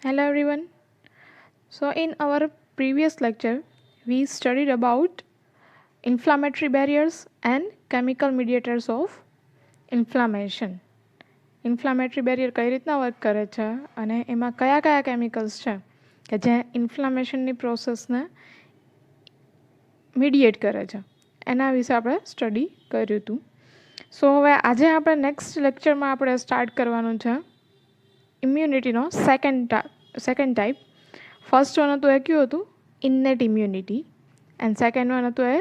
Hello everyone. So in our previous lecture we studied about inflammatory barriers and chemical mediators of inflammation. Inflammatory barrier કઈ રીતના work કરે છે અને એમાં કયા કયા કેમિકલ્સ છે કે જે ઇન્ફ્લામેશનની પ્રોસેસને મીડિયેટ કરે છે એના વિશે આપણે સ્ટડી કર્યું હતું. સો હવે આજે આપણે નેક્સ્ટ લેક્ચરમાં આપણે સ્ટાર્ટ કરવાનું છે ઇમ્યુનિટીનો સેકન્ડ ટાઈપ. ફર્સ્ટ વન હતું એ કયું હતું ઇન્નેટ ઇમ્યુનિટી એન્ડ સેકન્ડ વન હતું એ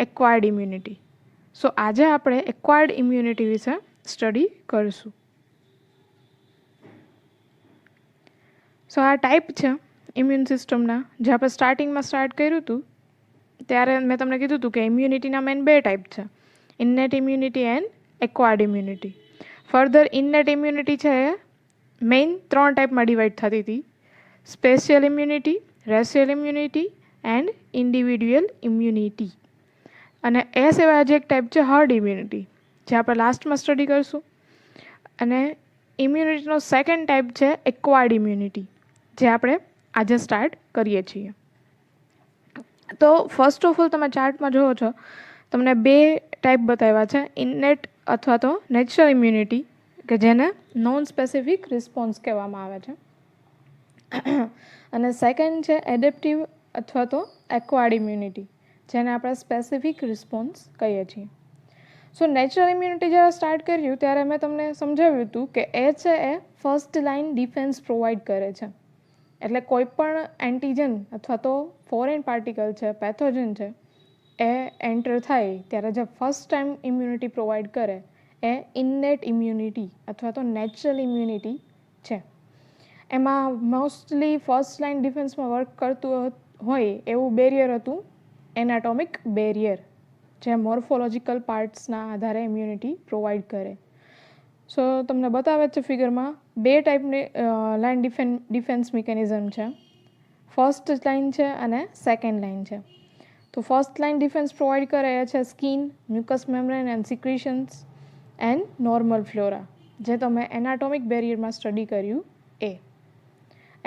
એક્વાયર્ડ ઇમ્યુનિટી. સો આજે આપણે એક્વાયર્ડ ઇમ્યુનિટી વિશે સ્ટડી કરીશું. સો આ ટાઈપ છે ઇમ્યુન સિસ્ટમના જે આપણે સ્ટાર્ટિંગમાં સ્ટાર્ટ કર્યું હતું ત્યારે મેં તમને કીધું હતું કે ઇમ્યુનિટીના મેઇન બે ટાઈપ છે, innate immunity and acquired immunity. Further innate immunity છે એ મેઇન 3 ટાઈપમાં ડિવાઈડ થતી હતી, special immunity, racial immunity and individual immunity. અને એ સિવાય જે એક ટાઈપ છે હર્ડ ઇમ્યુનિટી જે આપણે લાસ્ટમાં સ્ટડી કરીશું. અને ઇમ્યુનિટીનો સેકન્ડ ટાઈપ છે એક્વાયર્ડ ઇમ્યુનિટી જે આપણે આજે સ્ટાર્ટ કરીએ છીએ. તો ફર્સ્ટ ઓફ ઓલ તમે ચાર્ટમાં જુઓ છો તમને બે ટાઈપ બતાવ્યા છે, ઇન્નેટ અથવા તો નેચરલ ઇમ્યુનિટી કે જેને નોન સ્પેસિફિક રિસ્પોન્સ કહેવામાં આવે છે, અને સેકન્ડ છે એડેપ્ટિવ અથવા તો એક્વાયર્ડ ઇમ્યુનિટી જેને આપણે સ્પેસિફિક રિસ્પોન્સ કહીએ છીએ. સો નેચરલ ઇમ્યુનિટી જ્યારે સ્ટાર્ટ કર્યું ત્યારે મેં તમને સમજાવ્યું હતું કે એ છે એ ફર્સ્ટ લાઇન ડિફેન્સ પ્રોવાઈડ કરે છે. એટલે કોઈ પણ એન્ટીજન અથવા તો ફોરેન પાર્ટિકલ છે, પેથોજન છે, એ એન્ટર થાય ત્યારે જે ફર્સ્ટ ટાઈમ ઇમ્યુનિટી પ્રોવાઈડ કરે એ ઇન્નેટ ઇમ્યુનિટી અથવા તો નેચરલ ઇમ્યુનિટી છે. એમાં મોસ્ટલી ફર્સ્ટ લાઇન ડિફેન્સમાં વર્ક કરતું હોય એવું બેરિયર હતું એનાટોમિક બેરિયર જે મોર્ફોલોજીકલ પાર્ટ્સના આધારે ઇમ્યુનિટી પ્રોવાઈડ કરે. સો તમને બતાવે છે ફિગરમાં બે ટાઈપની લાઇન ડિફેન્સ મિકેનિઝમ છે, ફર્સ્ટ લાઇન છે અને સેકન્ડ લાઇન છે. તો ફર્સ્ટ લાઇન ડિફેન્સ પ્રોવાઈડ કરે એ છે skin, mucus membrane and secretions and normal flora જે તમે એનાટોમિક બેરિયરમાં સ્ટડી કર્યું એ.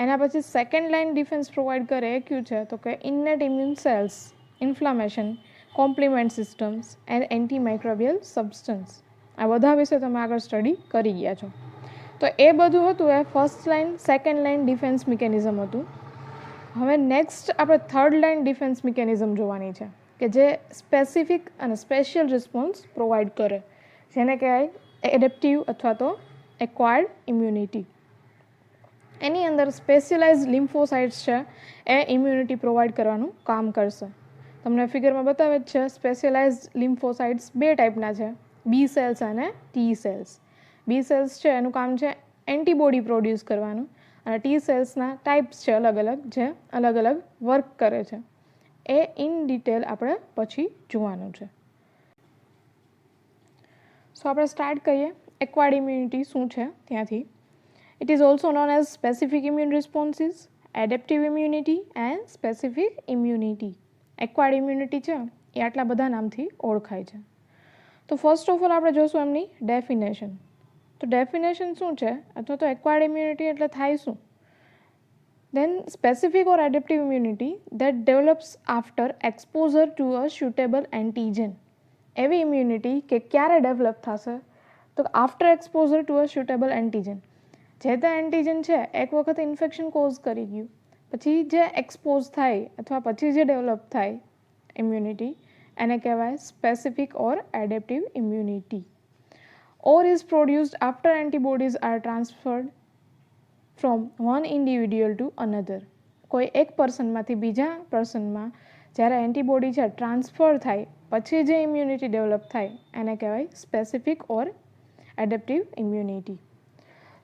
એના પછી સેકન્ડ લાઇન ડિફેન્સ પ્રોવાઈડ કરે એ કયું છે તો કે innate immune cells, inflammation, complement systems and antimicrobial substance. આ બધા વિશે તમે આગળ સ્ટડી કરી ગયા છો. તો એ બધું હતું એ first line second line defence mechanism હતું. હવે નેક્સ્ટ આપણે થર્ડ લાઇન ડિફેન્સ મિકેનિઝમ જોવાની છે કે જે સ્પેસિફિક અને સ્પેશિયલ રિસ્પોન્સ પ્રોવાઈડ કરે જેને કહેવાય એડેપ્ટિવ અથવા તો એક્વાયર્ડ ઇમ્યુનિટી. એની અંદર સ્પેશિયલાઇઝ લિમ્ફોસાઇટ્સ છે એ ઇમ્યુનિટી પ્રોવાઈડ કરવાનું કામ કરશે. તમને ફિગરમાં બતાવે જ છે સ્પેશિયલાઇઝ લિમ્ફોસાઇટ્સ બે ટાઈપના છે, બી સેલ્સ અને ટી સેલ્સ. બી સેલ્સ છે એનું કામ છે એન્ટીબોડી પ્રોડ્યુસ કરવાનું અને ટી સેલ્સના ટાઈપ્સ છે અલગ અલગ જે અલગ અલગ વર્ક કરે છે. એ ઇન ડિટેલ આપણે પછી જોવાનું છે. સો આપણે સ્ટાર્ટ કરીએ એક્વાયર્ડ ઇમ્યુનિટી શું છે ત્યાંથી. It is also known as specific immune responses, adaptive immunity and specific immunity. Acquired immunity છે એ આટલા બધા નામથી ઓળખાય છે. તો ફર્સ્ટ ઓફ ઓલ આપણે જોઈશું એમની ડેફિનેશન. તો ડેફિનેશન શું છે અથવા તો એક્વાયર્ડ ઇમ્યુનિટી એટલે થાય શું? Then specific or adaptive immunity that develops after exposure to a suitable antigen. એવી ઇમ્યુનિટી કે ક્યારે ડેવલપ થશે તો after exposure to a suitable antigen. જે તે એન્ટીજન છે એક વખત ઇન્ફેક્શન કોઝ કરી ગયું પછી જે એક્સપોઝ થાય અથવા પછી જે ડેવલપ થાય ઇમ્યુનિટી એને કહેવાય specific or adaptive immunity. Or is produced after antibodies are transferred from one individual to another. કોઈ એક પર્સનમાંથી બીજા પર્સનમાં જ્યારે એન્ટીબોડી છે ટ્રાન્સફર થાય પછી જે ઇમ્યુનિટી ડેવલપ થાય એને કહેવાય સ્પેસિફિક ઓર એડેપ્ટિવ ઇમ્યુનિટી.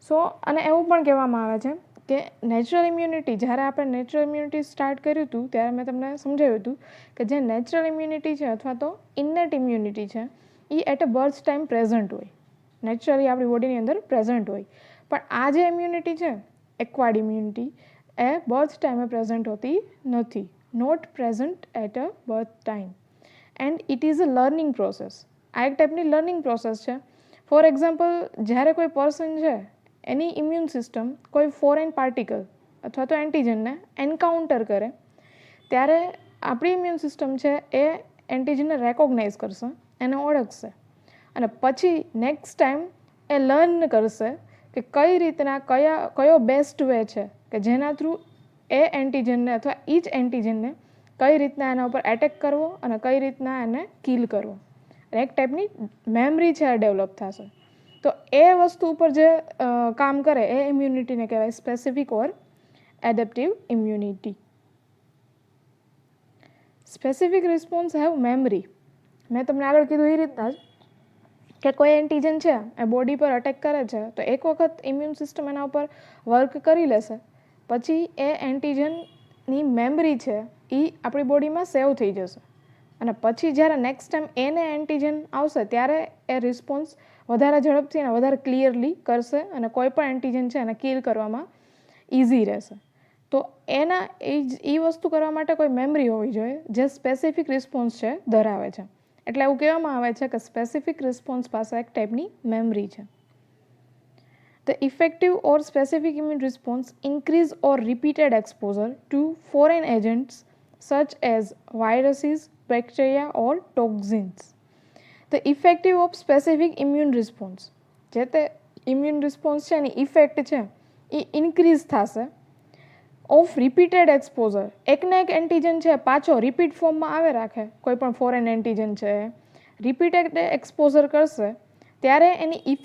સો અને એવું પણ કહેવામાં આવે છે કે નેચરલ ઇમ્યુનિટી, જ્યારે આપણે નેચરલ ઇમ્યુનિટી સ્ટાર્ટ કર્યું હતું ત્યારે મેં તમને સમજાવ્યું હતું કે જે નેચરલ ઇમ્યુનિટી છે અથવા તો ઇન્નેટ ઇમ્યુનિટી છે એ at a birth time present હોય, નેચરલી આપણી બોડીની અંદર પ્રેઝન્ટ હોય. પણ આ જે ઇમ્યુનિટી છે એક્વાયર્ડ ઇમ્યુનિટી એ બર્થ ટાઈમે પ્રેઝન્ટ હોતી નથી, not present at a birth time and it is a learning process. આ એક ટાઈપની લર્નિંગ પ્રોસેસ છે. ફોર એક્ઝામ્પલ જ્યારે કોઈ પર્સન છે એની ઇમ્યુન સિસ્ટમ કોઈ ફોરેન પાર્ટિકલ અથવા તો એન્ટીજનને એન્કાઉન્ટર કરે ત્યારે આપણી ઇમ્યુન સિસ્ટમ છે એ એન્ટીજનને રેકોગ્નાઇઝ કરશે, એને ઓળખશે અને પછી નેક્સ્ટ ટાઈમ એ લર્ન કરશે કે કઈ રીતના કયો બેસ્ટ વે છે કે જેના થ્રુ એ એન્ટીજનને અથવા ઈચ એન્ટીજનને કઈ રીતના એના ઉપર એટેક કરવો અને કઈ રીતના એને કિલ કરવો. એક ટાઈપની મેમરી છે એ ડેવલપ થશે. તો એ વસ્તુ ઉપર જે કામ કરે એ ઇમ્યુનિટીને કહેવાય specific or adaptive immunity. Specific response have memory. મેં તમને આગળ કીધું એ રીતના જ કે કોઈ એન્ટીજન છે એ બોડી પર અટેક કરે છે તો એક વખત ઇમ્યુન સિસ્ટમ એના ઉપર વર્ક કરી લેશે પછી એ એન્ટીજનની મેમરી છે એ આપણી બોડીમાં સેવ થઈ જશે અને પછી જ્યારે નેક્સ્ટ ટાઈમ એને એન્ટીજન આવશે ત્યારે એ રિસ્પોન્સ વધારે ઝડપથી અને વધારે ક્લિયરલી કરશે અને કોઈ પણ એન્ટીજન છે એને કિલ કરવામાં ઇઝી રહેશે. તો એના એ વસ્તુ કરવા માટે કોઈ મેમરી હોવી જોઈએ જે સ્પેસિફિક રિસ્પોન્સ છે ધરાવે છે. એટલે એવું કહેવામાં આવે છે કે સ્પેસિફિક રિસ્પોન્સ પાસે એક ટાઈપની મેમરી છે. The effective or specific immune response increase or repeated exposure to foreign agents such as viruses, bacteria or toxins. The effective of specific immune response જે તે ઇમ્યુન રિસ્પોન્સ છે એની ઇફેક્ટ છે એ increase થશે of repeated exposure. એકને એક antigen છે પાછો repeat ફોર્મમાં આવે રાખે, કોઈ પણ ફોરેન એન્ટીજન છે રિપીટેડ એક્સપોઝર કરશે ત્યારે એની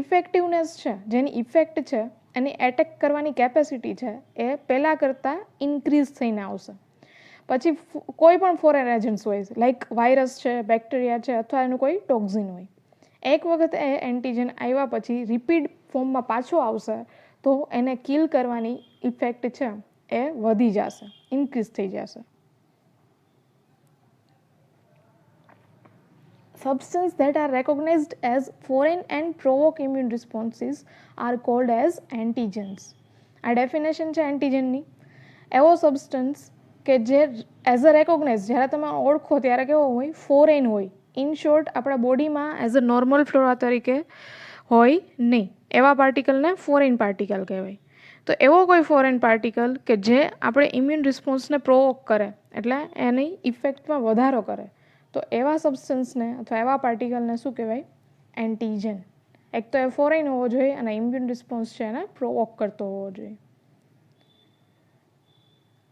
ઇફેક્ટિવનેસ છે, જેની ઇફેક્ટ છે એની એટેક કરવાની કેપેસિટી છે એ પહેલાં કરતાં ઇન્ક્રીઝ થઈને આવશે. પછી કોઈ પણ ફોરેન એજન્ટ્સ હોય લાઈક વાયરસ છે, બેક્ટેરિયા છે અથવા એનું કોઈ ટોક્ઝિન હોય, એક વખત એ એન્ટીજન આવ્યા પછી રિપીટ ફોર્મમાં પાછો આવશે તો એને કિલ કરવાની ઇફેક્ટ છે એ વધી જશે, ઇન્ક્રીઝ થઈ જશે. Substances that are recognized as foreign and provoke immune responses are called as antigens. આ ડેફિનેશન છે એન્ટીજનની. એવો સબસ્ટન્સ કે જે એઝ અ રેકોગ્નાઇઝ જ્યારે તમે ઓળખો ત્યારે કેવો હોય, ફોરેન હોય. ઇન શોર્ટ આપણા બોડીમાં એઝ અ નોર્મલ ફ્લોરા તરીકે હોય નહીં, એવા પાર્ટિકલને ફોરેન પાર્ટિકલ કહેવાય. તો એવો કોઈ ફોરેન પાર્ટિકલ કે જે આપણે ઇમ્યુન રિસ્પોન્સને પ્રોવોક કરે એટલે એની ઇફેક્ટમાં વધારો કરે તો એવા સબસ્ટન્સને અથવા એવા પાર્ટિકલને શું કહેવાય? એન્ટીજન. એક તો એ ફોરેન હોવો જોઈએ અને ઇમ્યુન રિસ્પોન્સ છે એને પ્રોવોક કરતો હોવો જોઈએ.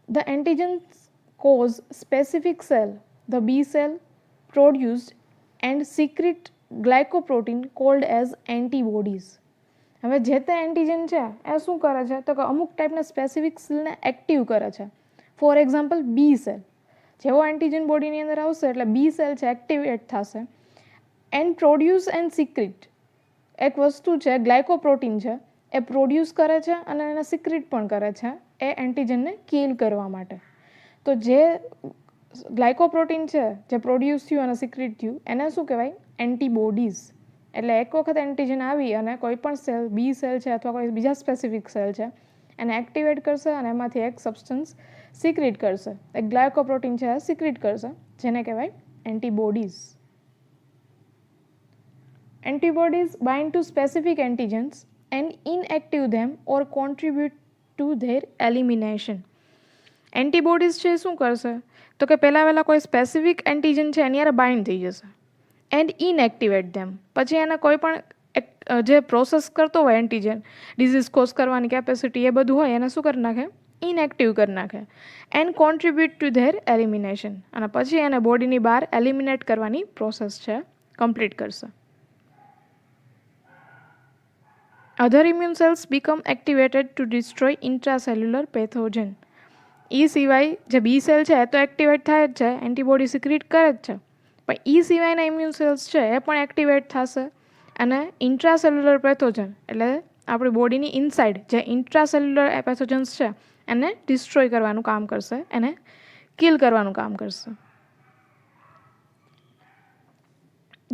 The antigens cause specific cell, the B cell, produced and secrete glycoprotein called as antibodies. હવે જે તે એન્ટીજન છે એ શું કરે છે તો કે અમુક ટાઈપના સ્પેસિફિક સેલને એક્ટિવ કરે છે. For example B cell. જેવો એન્ટીજન બોડીની અંદર આવશે એટલે બી સેલ છે એક્ટિવેટ થશે એન્ડ પ્રોડ્યુસ એન્ડ સિક્રિટ. એક વસ્તુ છે ગ્લાયકોપ્રોટીન છે એ પ્રોડ્યુસ કરે છે અને એને સિક્રિટ પણ કરે છે એ એન્ટીજનને કિલ કરવા માટે. તો જે ગ્લાયકોપ્રોટીન છે જે પ્રોડ્યુસ થયું અને સિક્રિટ થયું એને શું કહેવાય? એન્ટીબોડીઝ. એટલે એક વખત એન્ટીજન આવી અને કોઈ પણ સેલ, બી સેલ છે અથવા કોઈ બીજા સ્પેસિફિક સેલ છે એને એક્ટિવેટ કરશે અને એમાંથી એક સબસ્ટન્સ સિક્રિટ કરશે, એક ગ્લાયકોપ્રોટીન છે એ સિક્રિટ કરશે જેને કહેવાય antibodies. Antibodies bind to specific antigens and inactive them or contribute to their elimination. Antibodies છે શું કરશે તો કે પહેલાં કોઈ સ્પેસિફિક એન્ટીજન છે એની યારે બાઇન્ડ થઈ જશે એન્ડ ઇનએક્ટિવેટ ધેમ. પછી એને કોઈ પણ જે પ્રોસેસ કરતો હોય એન્ટીજન, ડિઝીઝ કોઝ કરવાની કેપેસિટી એ બધું હોય એને શું કરી નાખે? ઇનએક્ટિવ કરી નાખે and contribute to their elimination. અને પછી એને બોડીની બહાર એલિમિનેટ કરવાની પ્રોસેસ છે કમ્પ્લીટ કરશે. Other immune cells become activated to destroy intracellular pathogen. એ સિવાય જે બી સેલ છે એ તો એક્ટિવેટ થાય જ છે, એન્ટીબોડી સિક્રિટ કરે જ છે, પણ એ સિવાયના ઇમ્યુન સેલ્સ છે એ પણ એક્ટિવેટ થશે અને ઇન્ટ્રાસેલ્યુલર પેથોજન એટલે આપણી બોડીની ઇનસાઇડ જે ઇન્ટ્રાસેલ્યુલર પેથોજન્સ છે એને ડિસ્ટ્રોય કરવાનું કામ કરશે, એને કિલ કરવાનું કામ કરશે.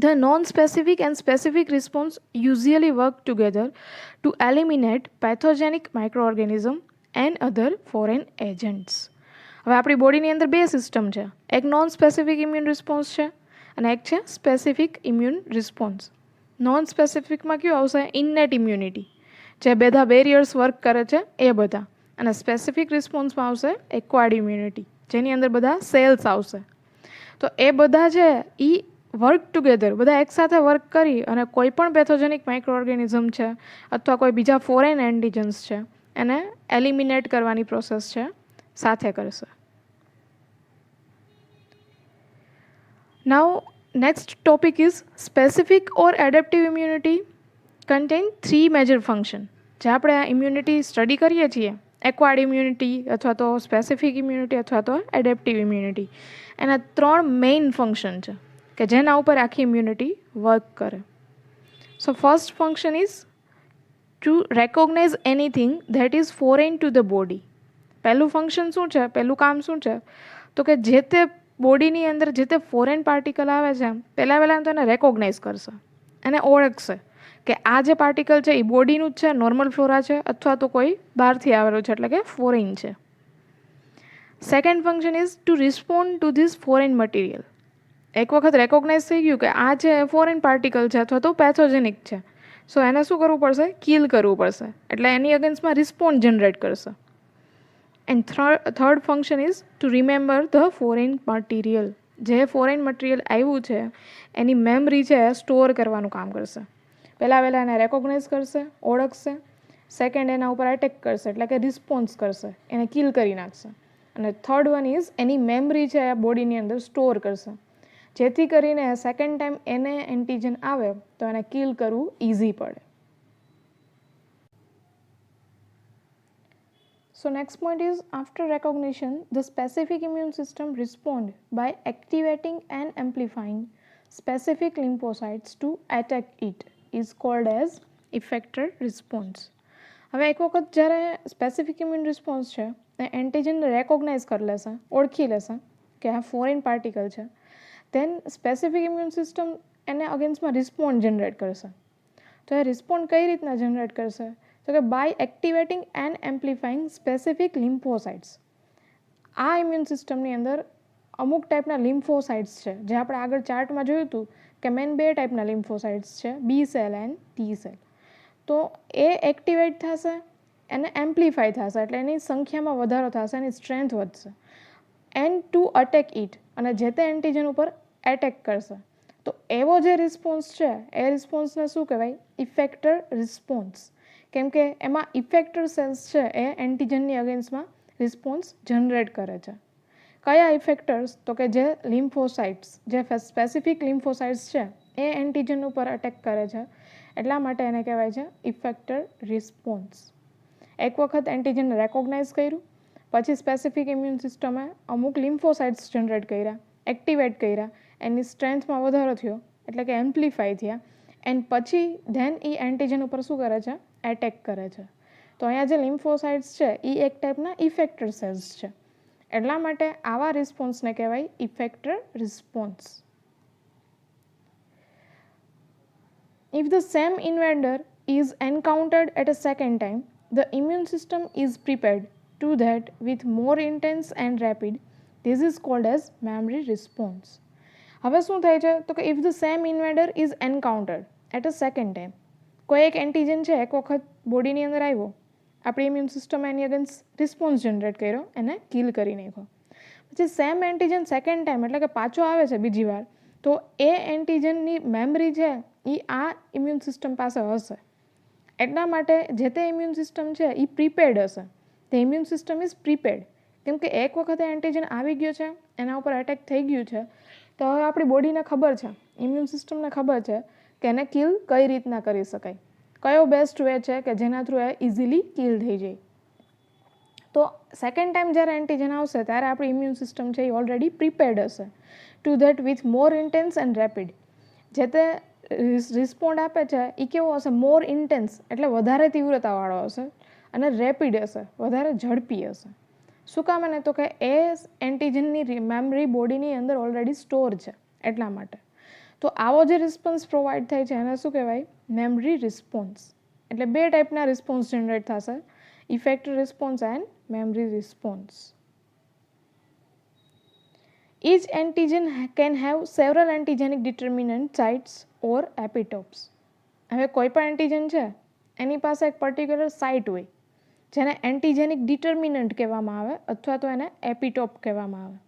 The non-specific and specific response usually work together to eliminate pathogenic microorganisms and other foreign agents. હવે આપણી બોડીની અંદર બે સિસ્ટમ છે, એક નોન સ્પેસિફિક ઇમ્યુન રિસ્પોન્સ છે અને એક છે સ્પેસિફિક ઇમ્યુન રિસ્પોન્સ. નોન સ્પેસિફિકમાં કયું આવશે? ઇન્નેટ ઇમ્યુનિટી. જે બધા બેરિયર્સ વર્ક કરે છે એ બધા. અને સ્પેસિફિક રિસ્પોન્સમાં આવશે એક્વાયર્ડ ઇમ્યુનિટી, જેની અંદર બધા સેલ્સ આવશે. તો એ બધા છે એ વર્ક ટુગેધર, બધા એકસાથે વર્ક કરી અને કોઈ પણ પેથોજેનિક માઇક્રો ઓર્ગેનિઝમ છે અથવા કોઈ બીજા ફોરેન એન્ટિજન્સ છે એને એલિમિનેટ કરવાની પ્રોસેસ છે સાથે કરશે. Now, next topic is specific or adaptive immunity contain three major function. જે આપણે આ ઇમ્યુનિટી સ્ટડી કરીએ છીએ, એક્વાયર્ડ ઇમ્યુનિટી અથવા તો સ્પેસિફિક ઇમ્યુનિટી અથવા તો એડેપ્ટિવ ઇમ્યુનિટી, એના ત્રણ મેઇન ફંક્શન છે કે જેના ઉપર આખી ઇમ્યુનિટી વર્ક કરે. So first function is to recognise anything that is foreign to the body. પહેલું ફંક્શન શું છે, પહેલું કામ શું છે, તો કે જે તે બોડીની અંદર જે તે ફોરેન પાર્ટિકલ આવે છે પહેલાં તો એને રેકોગ્નાઇઝ કરશે, એને ઓળખશે કે આ જે પાર્ટિકલ છે એ બોડીનું જ છે, નોર્મલ ફ્લોરા છે અથવા તો કોઈ બહારથી આવેલું છે એટલે કે ફોરેન છે. Second function is to respond to this foreign material. એક વખત રેકોગ્નાઇઝ થઈ ગયું કે આ જે ફોરેન પાર્ટિકલ છે અથવા તો પેથોજેનિક છે, સો એને શું કરવું પડશે, કિલ કરવું પડશે, એટલે એની અગેન્સ્ટમાં રિસ્પોન્સ જનરેટ કરશે. And third function is two remember the foreign material. જે ફોરેન મટીરિયલ આવ્યું છે એની મેમરી છે સ્ટોર કરવાનું કામ કરશે. પહેલાં એને રેકોગ્નાઇઝ કરશે, ઓળખશે. સેકન્ડ એના ઉપર એટેક કરશે એટલે કે રિસ્પોન્સ કરશે, એને કિલ કરી નાખશે. અને third one is any memory છે બોડીની અંદર સ્ટોર કરશે, જેથી કરીને સેકન્ડ ટાઈમ એને એન્ટીજન આવે તો એને કિલ કરવું ઇઝી પડે. So next point is, after recognition, the specific immune system respond by activating and amplifying specific lymphocytes to attack it is called as effector response. હવે એક વખત જ્યારે સ્પેસિફિક ઇમ્યુન રિસ્પોન્સ છે એ એન્ટીજનને રેકોગ્નાઇઝ કરી લેશે, ઓળખી લેશે કે આ ફોરેન પાર્ટિકલ છે, દેન સ્પેસિફિક ઇમ્યુન સિસ્ટમ એને અગેન્સ્ટમાં રિસ્પોન્ડ જનરેટ કરશે. તો એ રિસ્પોન્ડ કઈ રીતના જનરેટ કરશે, તો કે બાય એક્ટિવેટિંગ એન્ડ એમ્પ્લિફાઈંગ સ્પેસિફિક લિમ્ફોસાઇટ્સ. આ ઇમ્યુન સિસ્ટમની અંદર અમુક ટાઈપના લિમ્ફોસાઇટ્સ છે, જે આપણે આગળ ચાર્ટમાં જોયું હતું કે મેન 2 ટાઈપના લિમ્ફોસાઇટ્સ છે, બી સેલ એન્ડ ટી સેલ. તો એ એક્ટિવેટ થશે, એને એમ્પ્લિફાય થશે એટલે એની સંખ્યામાં વધારો થશે, એની સ્ટ્રેન્થ વધશે, એન્ડ ટુ અટેક ઇટ, અને જે તે એન્ટીજન ઉપર એટેક કરશે. તો એવો જે રિસ્પોન્સ છે એ રિસ્પોન્સને શું કહેવાય, ઇફેક્ટર રિસ્પોન્સ. કેમ કે એમાં ઇફેક્ટર સેલ્સ છે એ એન્ટીજનની અગેન્સ્ટમાં રિસ્પોન્સ જનરેટ કરે છે. કયા ઇફેક્ટર્સ, તો કે જે લિમ્ફોસાઇટ્સ, જે સ્પેસિફિક લિમ્ફોસાઇટ્સ છે એ એન્ટીજન ઉપર અટેક કરે છે, એટલા માટે એને કહેવાય છે ઇફેક્ટર રિસ્પોન્સ. એક વખત એન્ટીજનને રેકોગ્નાઇઝ કર્યું, પછી સ્પેસિફિક ઇમ્યુન સિસ્ટમે અમુક લિમ્ફોસાઇટ્સ જનરેટ કર્યા, એક્ટિવેટ કર્યા, એની સ્ટ્રેન્થમાં વધારો થયો એટલે કે એમ્પ્લિફાય થયા, એન્ડ પછી ધેન એ એન્ટીજન ઉપર શું કરે છે, એટેક કરે છે. તો અહીંયા જે લિમ્ફોસાઇટ્સ છે એ એક ટાઈપના ઇફેક્ટર સેલ્સ છે, એટલા માટે આવા રિસ્પોન્સને કહેવાય effector response. If the same invader is encountered at a second time, the immune system is prepared to that with more intense and rapid. This is called as memory response. હવે શું થાય છે, તો કે if the same invader is encountered at a second time, કોઈ એક antigen છે એક વખત બોડીની અંદર આવ્યો, આપણી ઇમ્યુન સિસ્ટમે એની અગેન્સ્ટ રિસ્પોન્સ જનરેટ કર્યો, એને કિલ કરી નાખ્યો. પછી સેમ એન્ટીજન સેકન્ડ ટાઈમ એટલે કે પાછો આવે છે બીજી વાર, તો એ એન્ટીજનની મેમરી છે એ આ ઇમ્યુન સિસ્ટમ પાસે હશે. એટલા માટે જે તે ઇમ્યુન સિસ્ટમ છે એ પ્રિપેર્ડ હશે. The immune system is prepared, કેમ કે એક વખત એન્ટીજન આવી ગયો છે, એના ઉપર એટેક થઈ ગયું છે, તો હવે આપણી બોડીને ખબર છે, ઇમ્યુન સિસ્ટમને ખબર છે કે એને કિલ કઈ રીતના કરી શકાય, કયો બેસ્ટ વે છે કે જેના થ્રુ એ ઇઝીલી કિલ થઈ જાય. તો સેકન્ડ ટાઈમ જ્યારે એન્ટીજન આવશે ત્યારે આપણી ઇમ્યુન સિસ્ટમ છે એ ઓલરેડી પ્રિપેર્ડ હશે two that with more intense and rapid. જે તે રિસ્પોન્ડ આપે છે એ કેવો હશે, મોર ઇન્ટેન્સ એટલે વધારે તીવ્રતાવાળો હશે, અને રેપિડ હશે, વધારે ઝડપી હશે. શું કામ એને, તો કે એ એન્ટીજનની મેમરી બોડીની અંદર ઓલરેડી સ્ટોર છે એટલા માટે. તો આવો જે રિસ્પોન્સ પ્રોવાઈડ થાય છે એને શું કહેવાય, મેમરી રિસ્પોન્સ. એટલે 2 ટાઈપના રિસ્પોન્સ જનરેટ થશે, effector response and memory response. Each antigen can have several antigenic determinant sites or epitopes. હવે કોઈ પણ એન્ટીજન છે એની પાસે એક પર્ટિક્યુલર સાઇટ હોય જેને એન્ટીજેનિક ડિટર્મિનન્ટ કહેવામાં આવે અથવા તો એને એપિટોપ કહેવામાં આવે.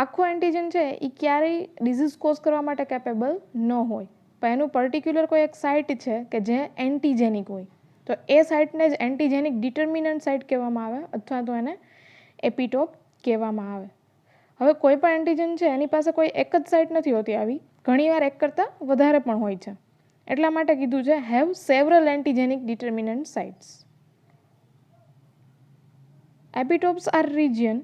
આખું એન્ટીજન છે એ ક્યારેય ડિઝીઝ કોઝ કરવા માટે કેપેબલ ન હોય, પણ એનું પર્ટિક્યુલર કોઈ એક સાઇટ છે કે જે એન્ટીજેનિક હોય, તો એ સાઇટને જ એન્ટીજેનિક ડિટર્મિનન્ટ સાઇટ કહેવામાં આવે અથવા તો એને એપિટોપ કહેવામાં આવે. હવે કોઈ પણ એન્ટીજન છે એની પાસે કોઈ એક જ સાઇટ નથી હોતી, આવી ઘણીવાર એક કરતાં વધારે પણ હોય છે. એટલા માટે કીધું છે have several antigenic determinant sites. Epitopes are region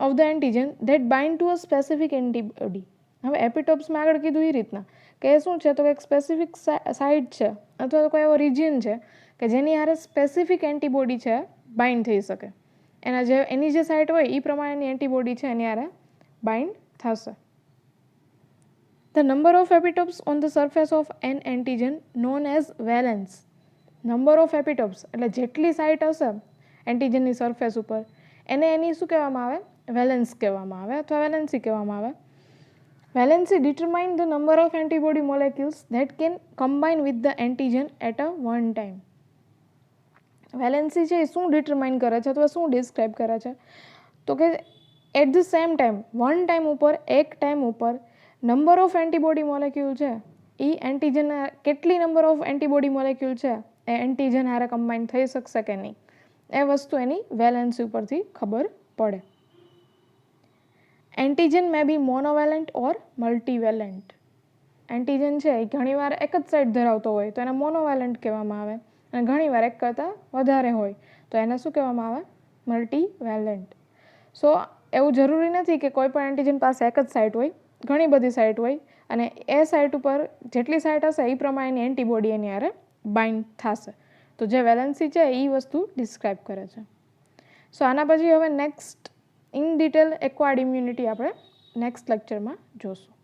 of the antigen that bind to a specific antibody. હવે એપિટોપ્સમાં આગળ કીધું એ રીતના કે એ શું છે તો એક સ્પેસિફિક સાઇટ છે અથવા તો કોઈ એવો રિજિયન છે કે જેની હારે સ્પેસિફિક એન્ટીબોડી છે બાઇન્ડ થઈ શકે. એની જે સાઇટ હોય એ પ્રમાણેની એન્ટીબોડી છે એની હારે બાઇન્ડ થશે. The number of epitopes on the surface of an antigen known as valence. Number of epitopes એટલે જેટલી સાઇટ હશે એન્ટીજનની સરફેસ ઉપર એને એની શું કહેવામાં આવે? વેલેન્સ કહેવામાં આવે અથવા વેલેન્સી કહેવામાં આવે. Valency determine the number of antibody molecules that can combine with the antigen at a one time. Valency છે એ શું ડિટરમાઇન કરે છે અથવા શું ડિસ્ક્રાઇબ કરે છે તો કે at the same time one time ઉપર એક ટાઈમ ઉપર નંબર ઓફ એન્ટીબોડી મોલેક્યુલ છે એ એન્ટીજન કેટલી નંબર ઓફ એન્ટીબોડી મોલેક્યુલ છે એ એન્ટીજન હારે કમ્બાઇન થઈ શકશે કે નહીં એ વસ્તુ એની વેલેન્સી ઉપરથી ખબર પડે. એન્ટીજન મે બી મોનોવેલેન્ટ ઓર મલ્ટીવેલેન્ટ. એન્ટીજન છે એ ઘણીવાર એક જ સાઇટ ધરાવતો હોય તો એને મોનોવેલેન્ટ કહેવામાં આવે, અને ઘણીવાર એક કરતાં વધારે હોય તો એને શું કહેવામાં આવે? મલ્ટીવેલેન્ટ. સો એવું જરૂરી નથી કે કોઈ પણ એન્ટીજન પાસે એક જ સાઇટ હોય, ઘણી બધી સાઇટ હોય અને એ સાઇટ ઉપર જેટલી સાઇટ હશે એ પ્રમાણેની એન્ટીબોડી એની હારે બાઇન્ડ થશે. તો જે વેલેન્સી છે એ વસ્તુ ડિસ્ક્રાઇબ કરે છે. સો આના પછી હવે next in detail acquired immunity આપણે નેક્સ્ટ લેક્ચરમાં જોશું.